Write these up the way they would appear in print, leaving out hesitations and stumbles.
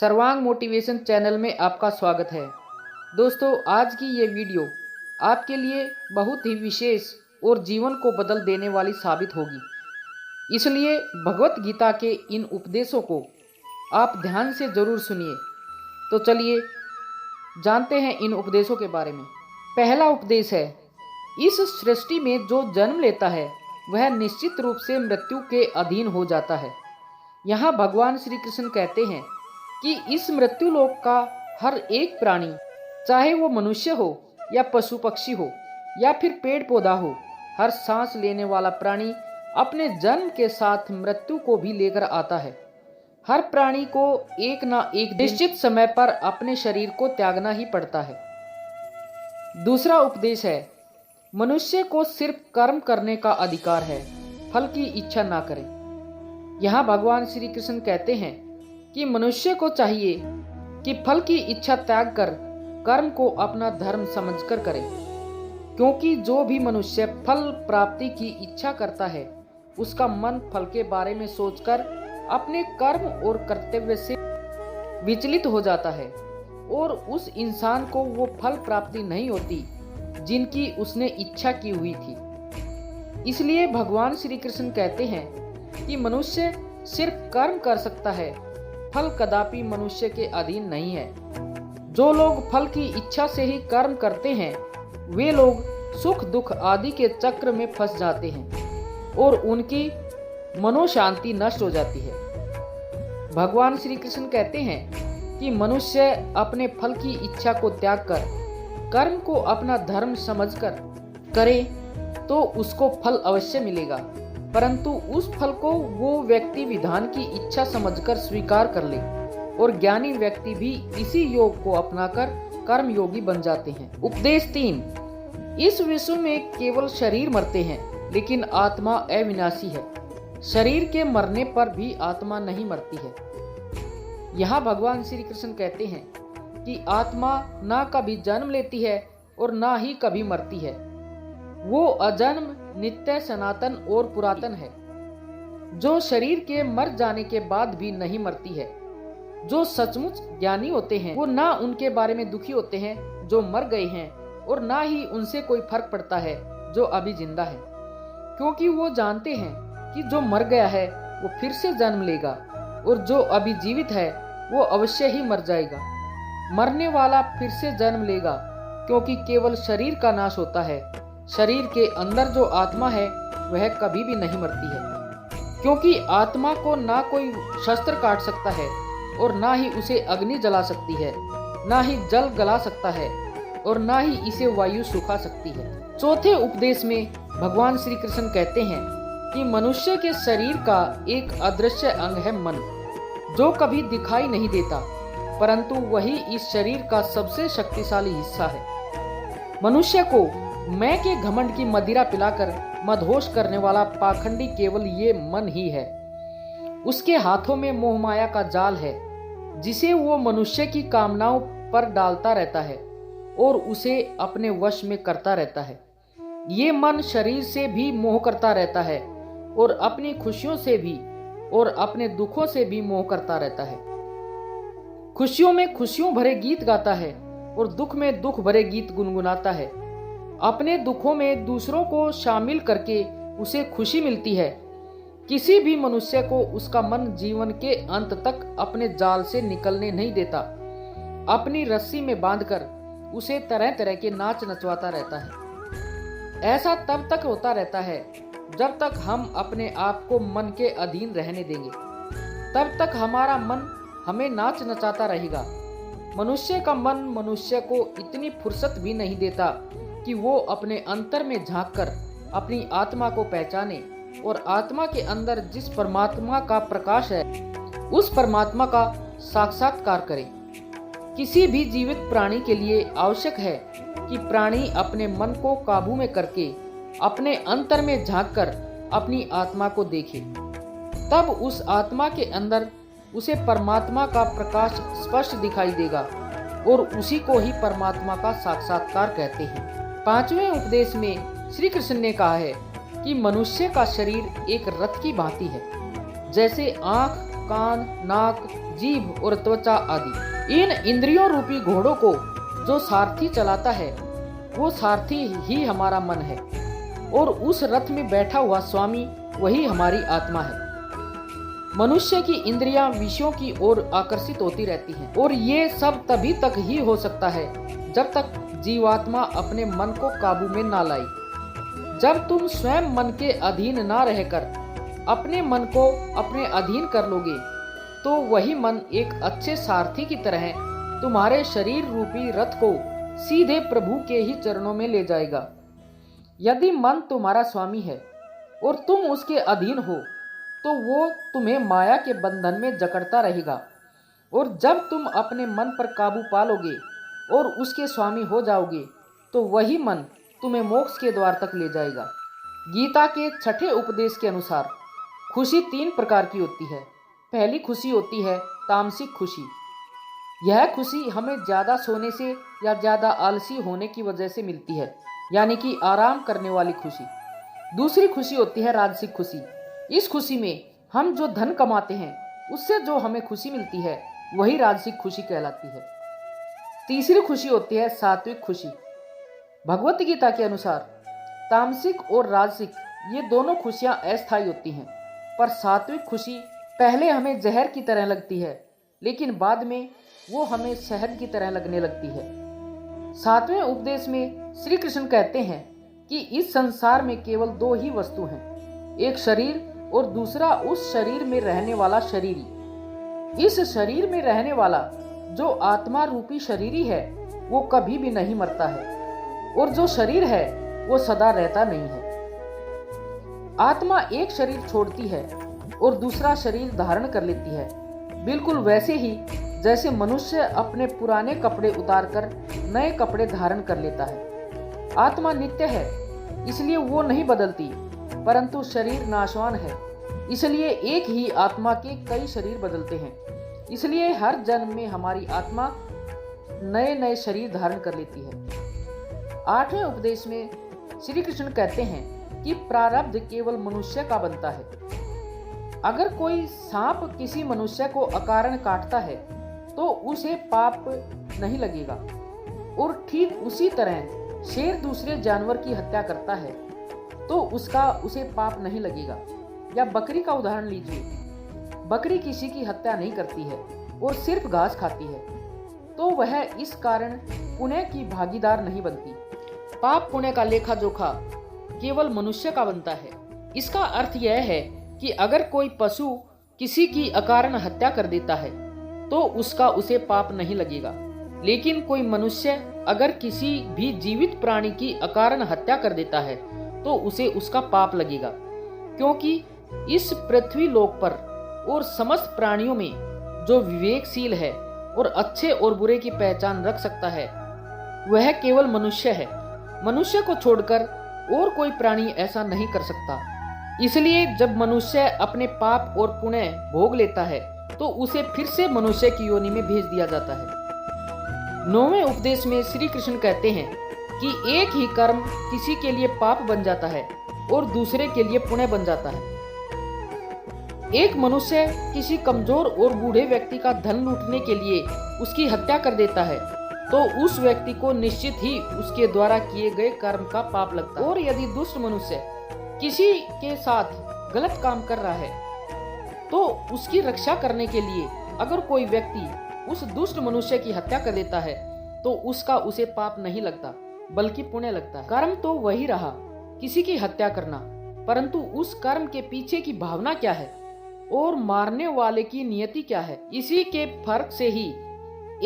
सर्वांग motivation channel में आपका स्वागत है। दोस्तों, आज की ये वीडियो आपके लिए बहुत ही विशेष और जीवन को बदल देने वाली साबित होगी। इसलिए भगवत गीता के इन उपदेशों को आप ध्यान से ज़रूर सुनिए। तो चलिए जानते हैं इन उपदेशों के बारे में। पहला उपदेश है, इस सृष्टि में जो जन्म लेता है वह निश्चित रूप से मृत्यु के अधीन हो जाता है। यहाँ भगवान श्री कृष्ण कहते हैं कि इस मृत्यु लोक का हर एक प्राणी, चाहे वो मनुष्य हो या पशु पक्षी हो या फिर पेड़ पौधा हो, हर सांस लेने वाला प्राणी अपने जन्म के साथ मृत्यु को भी लेकर आता है। हर प्राणी को एक ना एक निश्चित समय पर अपने शरीर को त्यागना ही पड़ता है। दूसरा उपदेश है, मनुष्य को सिर्फ कर्म करने का अधिकार है, फल की इच्छा ना करें। यहाँ भगवान श्री कृष्ण कहते हैं कि मनुष्य को चाहिए कि फल की इच्छा त्याग कर कर्म को अपना धर्म समझकर करे, क्योंकि जो भी मनुष्य फल प्राप्ति की इच्छा करता है उसका मन फल के बारे में सोचकर अपने कर्म और कर्तव्य से विचलित हो जाता है और उस इंसान को वो फल प्राप्ति नहीं होती जिनकी उसने इच्छा की हुई थी। इसलिए भगवान श्री कृष्ण कहते हैं कि मनुष्य सिर्फ कर्म कर सकता है, फल कदापि मनुष्य के अधीन नहीं है। जो लोग फल की इच्छा से ही कर्म करते हैं वे लोग सुख दुख आदि के चक्र में फंस जाते हैं और उनकी मनोशांति नष्ट हो जाती है। भगवान श्री कृष्ण कहते हैं कि मनुष्य अपने फल की इच्छा को त्याग कर कर्म को अपना धर्म समझकर करे तो उसको फल अवश्य मिलेगा, परंतु उस फल को वो व्यक्ति विधान की इच्छा समझकर स्वीकार कर ले और ज्ञानी व्यक्ति भी इसी योग को अपनाकर कर्म योगी बन जाते हैं। उपदेश 3, इस विश्व में केवल शरीर मरते हैं लेकिन आत्मा अविनाशी है। शरीर के मरने पर भी आत्मा नहीं मरती है। यहाँ भगवान श्री कृष्ण कहते हैं कि आत्मा ना कभी जन्म लेती है और ना ही कभी मरती है। वो अजन्म, नित्य, सनातन और पुरातन है, जो शरीर के मर जाने के बाद भी नहीं मरती है। जो सचमुच ज्ञानी होते हैं वो ना उनके बारे में दुखी होते हैं जो मर गए हैं और ना ही उनसे कोई फर्क पड़ता है जो अभी जिंदा है, क्योंकि वो जानते हैं कि जो मर गया है वो फिर से जन्म लेगा और जो अभी जीवित है वो अवश्य ही मर जाएगा। मरने वाला फिर से जन्म लेगा, क्योंकि केवल शरीर का नाश होता है। शरीर के अंदर जो आत्मा है वह कभी भी नहीं मरती है, क्योंकि आत्मा को ना कोई शस्त्र काट सकता है और ना ही उसे अग्नि जला सकती है, ना ही जल गला सकता है और ना ही इसे वायु सुखा सकती है। चौथे उपदेश में भगवान श्री कृष्ण कहते हैं कि मनुष्य के शरीर का एक अदृश्य अंग है मन, जो कभी दिखाई नहीं देता, परंतु वही इस शरीर का सबसे शक्तिशाली हिस्सा है। मनुष्य को मैं के घमंड की मदिरा पिलाकर मदहोश करने वाला पाखंडी केवल ये मन ही है। उसके हाथों में मोहमाया का जाल है जिसे वो मनुष्य की कामनाओं पर डालता रहता है और उसे अपने वश में करता रहता है। ये मन शरीर से भी मोह करता रहता है और अपनी खुशियों से भी और अपने दुखों से भी मोह करता रहता है। खुशियों में खुशियों भरे गीत गाता है और दुख में दुख भरे गीत गुनगुनाता है। अपने दुखों में दूसरों को शामिल करके उसे खुशी मिलती है। किसी भी मनुष्य को उसका मन जीवन के अंत तक अपने जाल से निकलने नहीं देता। अपनी रस्सी में बांधकर उसे तरह तरह के नाच नचवाता रहता है। ऐसा तब तक होता रहता है जब तक हम अपने आप को मन के अधीन रहने देंगे, तब तक हमारा मन हमें नाच नचाता रहेगा। मनुष्य का मन मनुष्य को इतनी फुर्सत भी नहीं देता कि वो अपने अंतर में झांककर अपनी आत्मा को पहचाने और आत्मा के अंदर जिस परमात्मा का प्रकाश है उस परमात्मा का साक्षात्कार करे। किसी भी जीवित प्राणी के लिए आवश्यक है कि प्राणी अपने मन को काबू में करके अपने अंतर में झांककर अपनी आत्मा को देखे। तब उस आत्मा के अंदर उसे परमात्मा का प्रकाश स्पष्ट दिखाई देगा और उसी को ही परमात्मा का साक्षात्कार कहते हैं। 5वें उपदेश में श्री कृष्ण ने कहा है कि मनुष्य का शरीर एक रथ की भांति है। जैसे आँख, कान, नाक, जीभ और त्वचा आदि। इन इंद्रियों रूपी घोड़ों को जो सारथी चलाता है वो सारथी ही हमारा मन है, और उस रथ में बैठा हुआ स्वामी वही हमारी आत्मा है। मनुष्य की इंद्रियां विषयों की ओर आकर्षित होती रहती हैं, और ये सब तभी तक ही हो सकता है जब तक जीवात्मा अपने मन को काबू में ना लाए। जब तुम स्वयं मन के अधीन ना रहकर अपने मन को अपने अधीन कर लोगे तो वही मन एक अच्छे सारथी की तरह तुम्हारे शरीर रूपी रथ को सीधे प्रभु के ही चरणों में ले जाएगा। यदि मन तुम्हारा स्वामी है और तुम उसके अधीन हो तो वो तुम्हें माया के बंधन में जकड़ता रहेगा, और जब तुम अपने मन पर काबू पालोगे और उसके स्वामी हो जाओगे तो वही मन तुम्हें मोक्ष के द्वार तक ले जाएगा। गीता के 6ठे उपदेश के अनुसार खुशी 3 प्रकार की होती है। पहली खुशी होती है तामसिक खुशी। यह खुशी हमें ज़्यादा सोने से या ज़्यादा आलसी होने की वजह से मिलती है, यानी कि आराम करने वाली खुशी। दूसरी खुशी होती है राजसिक खुशी। इस खुशी में हम जो धन कमाते हैं उससे जो हमें खुशी मिलती है वही राजसिक खुशी कहलाती है। तीसरी खुशी होती है सात्विक खुशी। भगवत गीता के अनुसार तामसिक और राजसिक ये दोनों खुशियां अस्थायी होती हैं, पर सात्विक खुशी पहले हमें जहर की तरह लगती है, लेकिन बाद में वो हमें शहद की तरह लगने लगती है। 7वें उपदेश में श्री कृष्ण कहते हैं कि इस संसार में केवल 2 ही वस्तु हैं, एक शरीर और दूसरा उस शरीर में रहने वाला शरीरी। इस शरीर में रहने वाला जो आत्मा रूपी शरीरी है वो कभी भी नहीं मरता है, और जो शरीर है वो सदा रहता नहीं है। आत्मा एक शरीर छोड़ती है और दूसरा शरीर धारण कर लेती है, बिल्कुल वैसे ही जैसे मनुष्य अपने पुराने कपड़े उतारकर नए कपड़े धारण कर लेता है। आत्मा नित्य है इसलिए वो नहीं बदलती, परंतु शरीर नाशवान है इसलिए एक ही आत्मा के कई शरीर बदलते हैं। इसलिए हर जन्म में हमारी आत्मा नए नए शरीर धारण कर लेती है। 8वें उपदेश में श्री कृष्ण कहते हैं कि प्रारब्ध केवल मनुष्य का बनता है। अगर कोई सांप किसी मनुष्य को अकारण काटता है तो उसे पाप नहीं लगेगा, और ठीक उसी तरह शेर दूसरे जानवर की हत्या करता है तो उसे पाप नहीं लगेगा। या बकरी का उदाहरण लीजिए, बकरी किसी की हत्या नहीं करती है और सिर्फ घास खाती है, तो वह इस कारण पुण्य की भागीदार नहीं बनती। पाप पुण्य का लेखा जोखा केवल मनुष्य का बनता है। इसका अर्थ यह है कि अगर कोई पशु किसी की अकारण हत्या कर देता है तो उसे पाप नहीं लगेगा, लेकिन कोई मनुष्य अगर किसी भी जीवित प्राणी की अकारण हत्या कर देता है तो उसे उसका पाप लगेगा, क्योंकि इस पृथ्वी लोक पर और समस्त प्राणियों में जो विवेकशील है और अच्छे और बुरे की पहचान रख सकता है वह केवल मनुष्य है। मनुष्य को छोड़कर और कोई प्राणी ऐसा नहीं कर सकता। इसलिए जब मनुष्य अपने पाप और पुण्य भोग लेता है तो उसे फिर से मनुष्य की योनि में भेज दिया जाता है। 9वें उपदेश में श्री कृष्ण कहते हैं कि एक ही कर्म किसी के लिए पाप बन जाता है और दूसरे के लिए पुण्य बन जाता है। एक मनुष्य किसी कमजोर और बूढ़े व्यक्ति का धन लूटने के लिए उसकी हत्या कर देता है तो उस व्यक्ति को निश्चित ही उसके द्वारा किए गए कर्म का पाप लगता है। और यदि दुष्ट मनुष्य किसी के साथ गलत काम कर रहा है तो उसकी रक्षा करने के लिए अगर कोई व्यक्ति उस दुष्ट मनुष्य की हत्या कर देता है तो उसे पाप नहीं लगता बल्कि पुण्य लगता है। कर्म तो वही रहा, किसी की हत्या करना, परंतु उस कर्म के पीछे की भावना क्या है और मारने वाले की नियति क्या है, इसी के फर्क से ही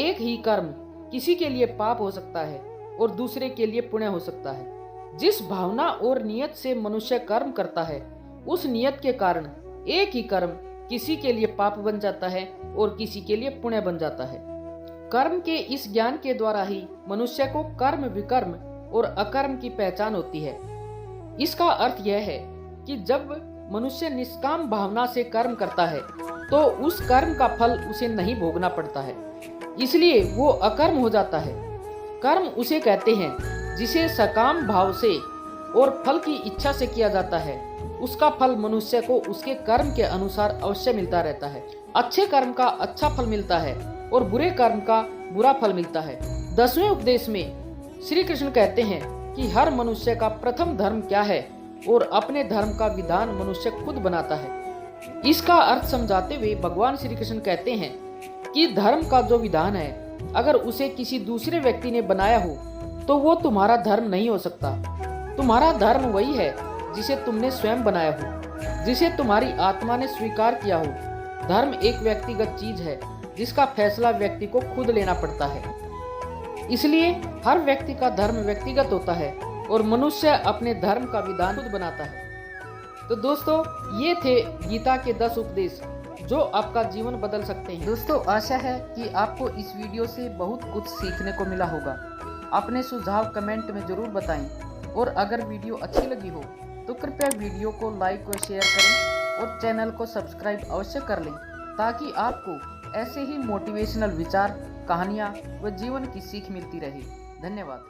एक ही कर्म किसी के लिए पाप हो सकता है और दूसरे के लिए पुण्य हो सकता है। जिस भावना और नियत से मनुष्य कर्म करता है उस नियत के कारण एक ही कर्म किसी के लिए पाप बन जाता है और किसी के लिए पुण्य बन जाता है। कर्म के इस ज्ञान के द्वारा ही मनुष्य को कर्म विकर्म और अकर्म की पहचान होती है। इसका अर्थ यह है कि जब मनुष्य निष्काम भावना से कर्म करता है तो उस कर्म का फल उसे नहीं भोगना पड़ता है, इसलिए वो अकर्म हो जाता है। कर्म उसे कहते हैं जिसे सकाम भाव से और फल की इच्छा से किया जाता है, उसका फल मनुष्य को उसके कर्म के अनुसार अवश्य मिलता रहता है। अच्छे कर्म का अच्छा फल मिलता है और बुरे कर्म का बुरा फल मिलता है। 10वें उपदेश में श्री कृष्ण कहते हैं कि हर मनुष्य का प्रथम धर्म क्या है और अपने धर्म का विधान मनुष्य खुद बनाता है। इसका अर्थ समझाते हुए भगवान श्री कृष्ण कहते हैं कि धर्म का जो विधान है, अगर उसे किसी दूसरे व्यक्ति ने बनाया हो तो वो तुम्हारा धर्म नहीं हो सकता। तुम्हारा धर्म वही है जिसे तुमने स्वयं बनाया हो, जिसे तुम्हारी आत्मा ने स्वीकार किया हो। धर्म एक व्यक्तिगत चीज है जिसका फैसला व्यक्ति को खुद लेना पड़ता है। इसलिए हर व्यक्ति का धर्म व्यक्तिगत होता है और मनुष्य अपने धर्म का विधान खुद बनाता है। तो दोस्तों, ये थे गीता के 10 उपदेश जो आपका जीवन बदल सकते हैं। दोस्तों, आशा है कि आपको इस वीडियो से बहुत कुछ सीखने को मिला होगा। अपने सुझाव कमेंट में जरूर बताएं और अगर वीडियो अच्छी लगी हो तो कृपया वीडियो को लाइक और शेयर करें और चैनल को सब्सक्राइब अवश्य कर लें, ताकि आपको ऐसे ही मोटिवेशनल विचार, कहानियाँ व जीवन की सीख मिलती रहे। धन्यवाद।